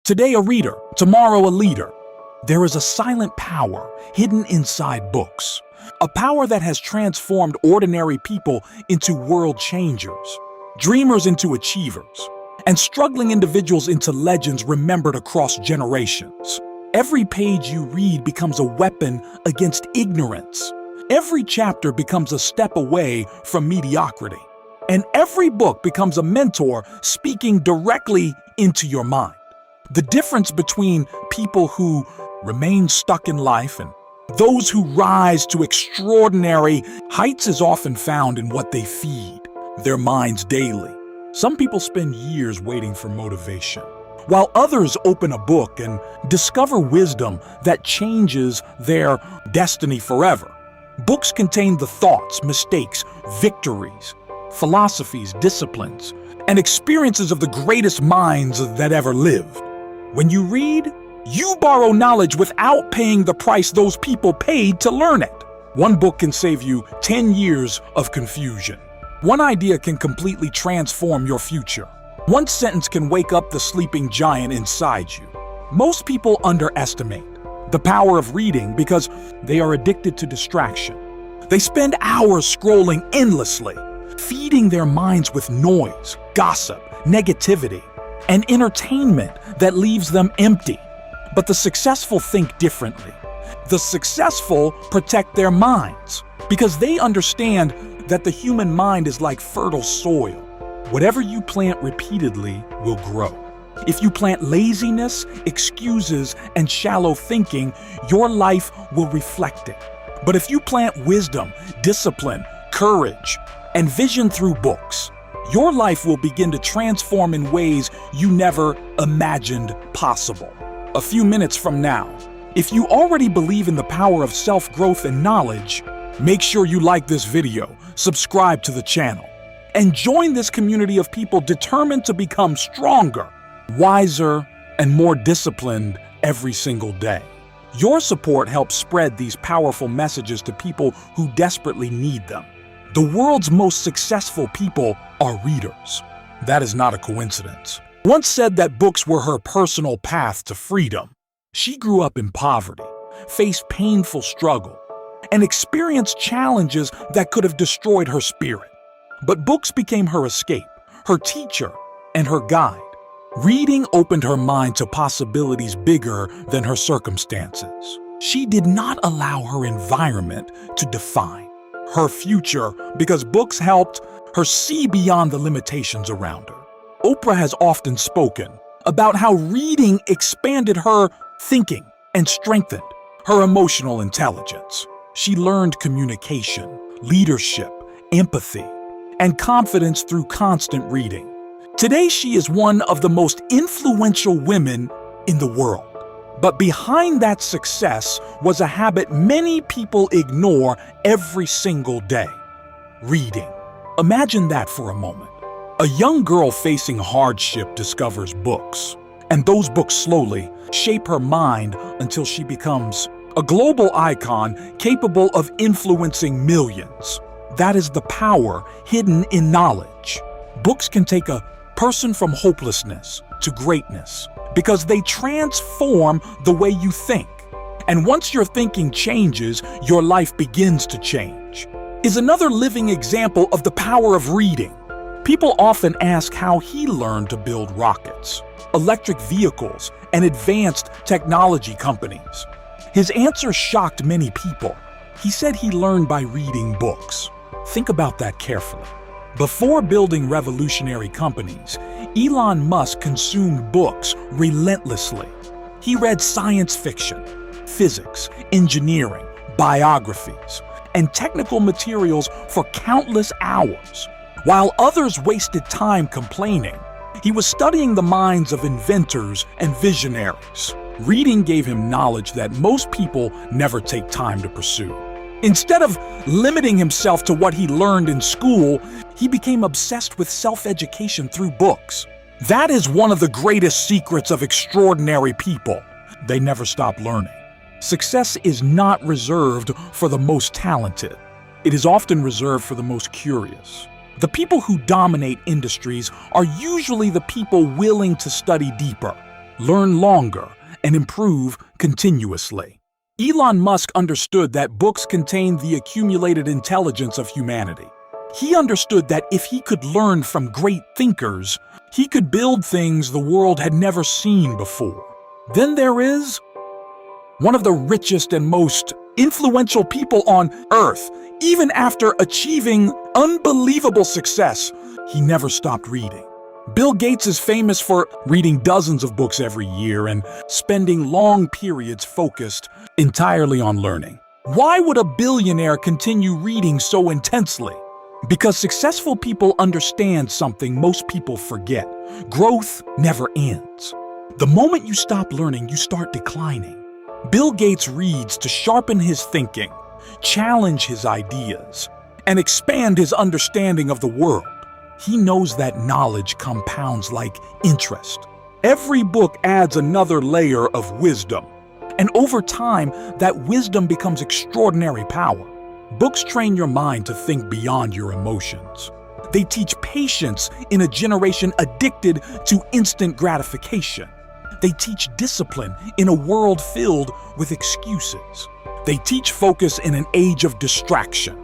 Today a reader, tomorrow a leader. There is a silent power hidden inside books, a power that has transformed ordinary people into world changers, dreamers into achievers, and struggling individuals into legends remembered across generations. Every page you read becomes a weapon against ignorance. Every chapter becomes a step away from mediocrity. And every book becomes a mentor speaking directly into your mind. The difference between people who remain stuck in life and those who rise to extraordinary heights is often found in what they feed their minds daily. Some people spend years waiting for motivation, while others open a book and discover wisdom that changes their destiny forever. Books contain the thoughts, mistakes, victories, philosophies, disciplines, and experiences of the greatest minds that ever lived. When you read, you borrow knowledge without paying the price those people paid to learn it. One book can save you 10 years of confusion. One idea can completely transform your future. One sentence can wake up the sleeping giant inside you. Most people underestimate the power of reading because they are addicted to distraction. They spend hours scrolling endlessly, feeding their minds with noise, gossip, negativity, and entertainment that leaves them empty. But the successful think differently. The successful protect their minds because they understand that the human mind is like fertile soil. Whatever you plant repeatedly will grow. If you plant laziness, excuses, and shallow thinking, your life will reflect it. But if you plant wisdom, discipline, courage, and vision through books, your life will begin to transform in ways you never imagined possible. A few minutes from now, if you already believe in the power of self-growth and knowledge, make sure you like this video, subscribe to the channel, and join this community of people determined to become stronger, wiser, and more disciplined every single day. Your support helps spread these powerful messages to people who desperately need them. The world's most successful people are readers. That is not a coincidence. Once said that books were her personal path to freedom. She grew up in poverty, faced painful struggle, and experienced challenges that could have destroyed her spirit. But books became her escape, her teacher, and her guide. Reading opened her mind to possibilities bigger than her circumstances. She did not allow her environment to define her future because books helped her see beyond the limitations around her. Oprah has often spoken about how reading expanded her thinking and strengthened her emotional intelligence. She learned communication, leadership, empathy, and confidence through constant reading. Today, she is one of the most influential women in the world. But behind that success was a habit many people ignore every single day: reading. Imagine that for a moment. A young girl facing hardship discovers books, and those books slowly shape her mind until she becomes a global icon capable of influencing millions. That is the power hidden in knowledge. Books can take a person from hopelessness to greatness because they transform the way you think. And once your thinking changes, your life begins to change. Is another living example of the power of reading. People often ask how he learned to build rockets, electric vehicles, and advanced technology companies. His answer shocked many people. He said he learned by reading books. Think about that carefully. Before building revolutionary companies, Elon Musk consumed books relentlessly. He read science fiction, physics, engineering, biographies, and technical materials for countless hours. While others wasted time complaining, he was studying the minds of inventors and visionaries. Reading gave him knowledge that most people never take time to pursue. Instead of limiting himself to what he learned in school, he became obsessed with self-education through books. That is one of the greatest secrets of extraordinary people. They never stop learning. Success is not reserved for the most talented. It is often reserved for the most curious. The people who dominate industries are usually the people willing to study deeper. learn longer, and improve continuously. Elon Musk understood that books contain the accumulated intelligence of humanity. He understood that if he could learn from great thinkers, he could build things the world had never seen before. Then there is one of the richest and most influential people on Earth. Even after achieving unbelievable success, he never stopped reading. Bill Gates is famous for reading dozens of books every year and spending long periods focused entirely on learning. Why would a billionaire continue reading so intensely? Because successful people understand something most people forget. Growth never ends. The moment you stop learning, you start declining. Bill Gates reads to sharpen his thinking, challenge his ideas, and expand his understanding of the world. He knows that knowledge compounds like interest. Every book adds another layer of wisdom, and over time, that wisdom becomes extraordinary power. Books train your mind to think beyond your emotions. They teach patience in a generation addicted to instant gratification. They teach discipline in a world filled with excuses. They teach focus in an age of distraction.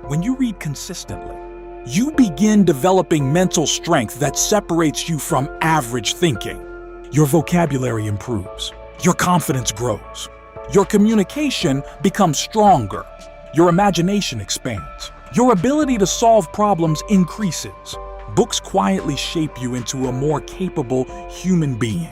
When you read consistently, you begin developing mental strength that separates you from average thinking. Your vocabulary improves. Your confidence grows. Your communication becomes stronger. Your imagination expands. Your ability to solve problems increases. Books quietly shape you into a more capable human being.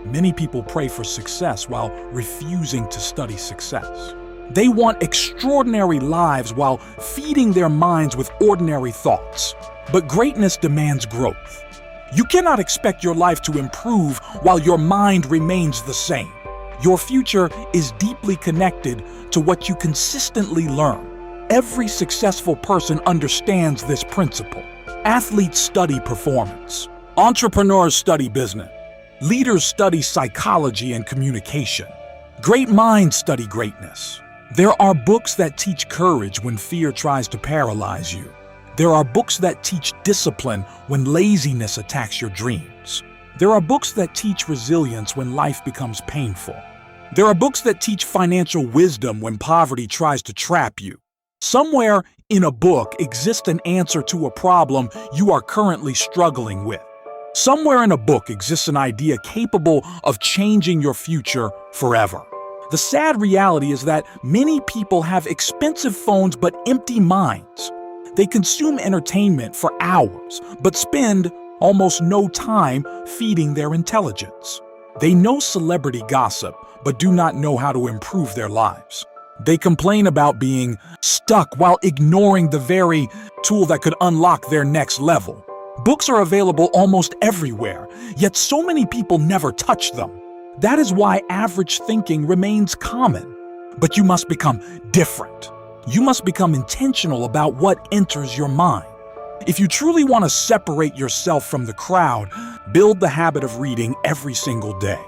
Many people pray for success while refusing to study success. They want extraordinary lives while feeding their minds with ordinary thoughts. But greatness demands growth. You cannot expect your life to improve while your mind remains the same. Your future is deeply connected to what you consistently learn. Every successful person understands this principle. Athletes study performance. Entrepreneurs study business. Leaders study psychology and communication. Great minds study greatness. There are books that teach courage when fear tries to paralyze you. There are books that teach discipline when laziness attacks your dreams. There are books that teach resilience when life becomes painful. There are books that teach financial wisdom when poverty tries to trap you. Somewhere in a book exists an answer to a problem you are currently struggling with. Somewhere in a book exists an idea capable of changing your future forever. The sad reality is that many people have expensive phones but empty minds. They consume entertainment for hours, but spend almost no time feeding their intelligence. They know celebrity gossip, but do not know how to improve their lives. They complain about being stuck while ignoring the very tool that could unlock their next level. Books are available almost everywhere, yet so many people never touch them. That is why average thinking remains common. But you must become different. You must become intentional about what enters your mind. If you truly want to separate yourself from the crowd, build the habit of reading every single day.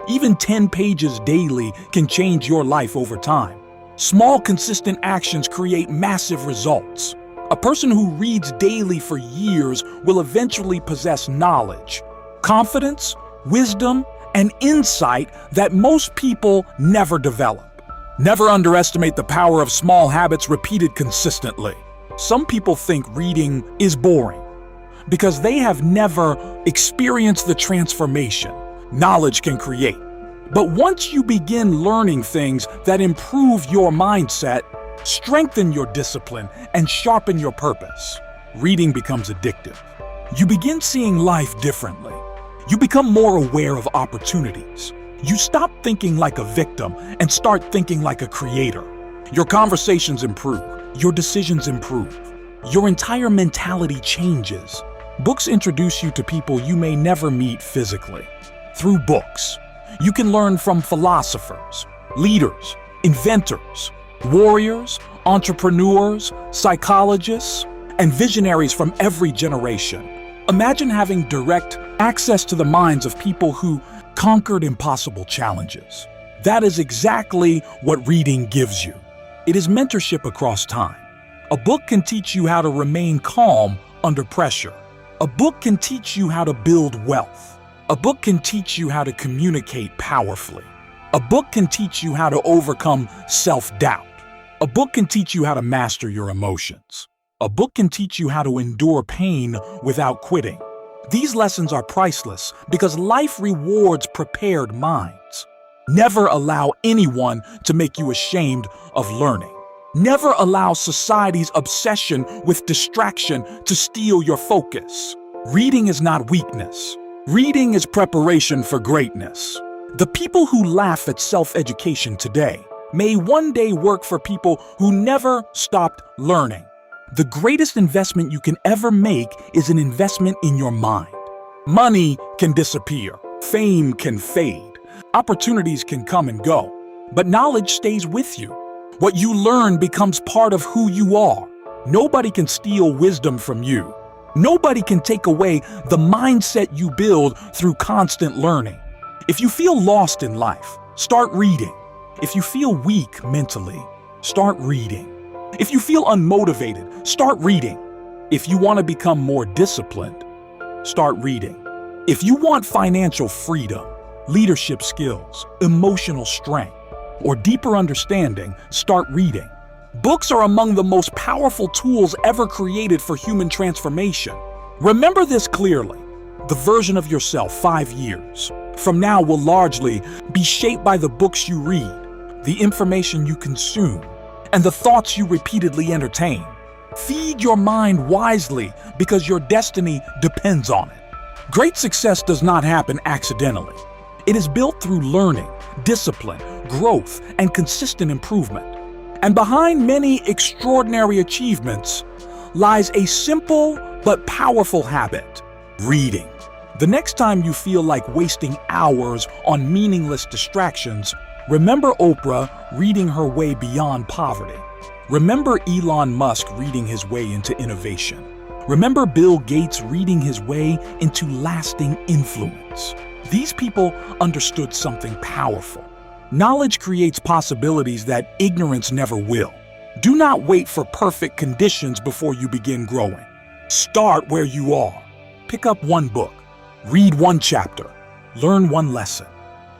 Even 10 pages daily can change your life over time. Small, consistent actions create massive results. A person who reads daily for years will eventually possess knowledge, confidence, wisdom, and insight that most people never develop. Never underestimate the power of small habits repeated consistently. Some people think reading is boring because they have never experienced the transformation knowledge can create. But once you begin learning things that improve your mindset, strengthen your discipline, and sharpen your purpose, reading becomes addictive. You begin seeing life differently. You become more aware of opportunities. You stop thinking like a victim and start thinking like a creator. Your conversations improve. Your decisions improve. Your entire mentality changes. Books introduce you to people you may never meet physically. Through books, you can learn from philosophers, leaders, inventors, warriors, entrepreneurs, psychologists, and visionaries from every generation. Imagine having direct access to the minds of people who conquered impossible challenges. That is exactly what reading gives you. It is mentorship across time. A book can teach you how to remain calm under pressure. A book can teach you how to build wealth. A book can teach you how to communicate powerfully. A book can teach you how to overcome self-doubt. A book can teach you how to master your emotions. A book can teach you how to endure pain without quitting. These lessons are priceless because life rewards prepared minds. Never allow anyone to make you ashamed of learning. Never allow society's obsession with distraction to steal your focus. Reading is not weakness. Reading is preparation for greatness. The people who laugh at self-education today may one day work for people who never stopped learning. The greatest investment you can ever make is an investment in your mind. Money can disappear. Fame can fade. Opportunities can come and go. But knowledge stays with you. What you learn becomes part of who you are. Nobody can steal wisdom from you. Nobody can take away the mindset you build through constant learning. If you feel lost in life, start reading. If you feel weak mentally, start reading. If you feel unmotivated, start reading. If you want to become more disciplined, start reading. If you want financial freedom, leadership skills, emotional strength, or deeper understanding, start reading. Books are among the most powerful tools ever created for human transformation. Remember this clearly. The version of yourself 5 years from now will largely be shaped by the books you read, the information you consume, and the thoughts you repeatedly entertain. Feed your mind wisely because your destiny depends on it. Great success does not happen accidentally. It is built through learning, discipline, growth, and consistent improvement. And behind many extraordinary achievements lies a simple but powerful habit: reading. The next time you feel like wasting hours on meaningless distractions, remember Oprah reading her way beyond poverty. Remember Elon Musk reading his way into innovation. Remember Bill Gates reading his way into lasting influence. These people understood something powerful. Knowledge creates possibilities that ignorance never will. Do not wait for perfect conditions before you begin growing. Start where you are. Pick up one book. Read one chapter. Learn one lesson.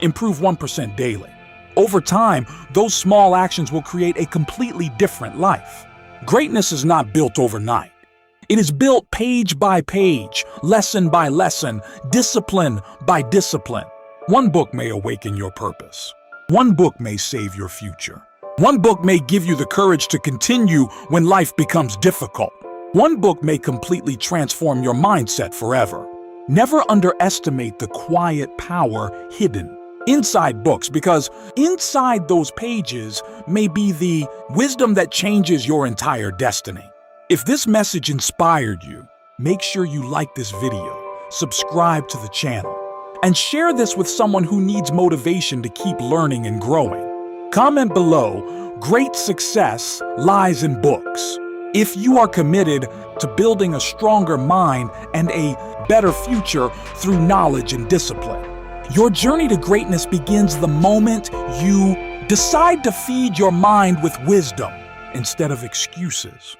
Improve 1% daily. Over time, those small actions will create a completely different life. Greatness is not built overnight. It is built page by page, lesson by lesson, discipline by discipline. One book may awaken your purpose. One book may save your future. One book may give you the courage to continue when life becomes difficult. One book may completely transform your mindset forever. Never underestimate the quiet power hidden inside books, because inside those pages may be the wisdom that changes your entire destiny. If this message inspired you, make sure you like this video, subscribe to the channel, and share this with someone who needs motivation to keep learning and growing. Comment below, great success lies in books. If you are committed to building a stronger mind and a better future through knowledge and discipline, your journey to greatness begins the moment you decide to feed your mind with wisdom instead of excuses.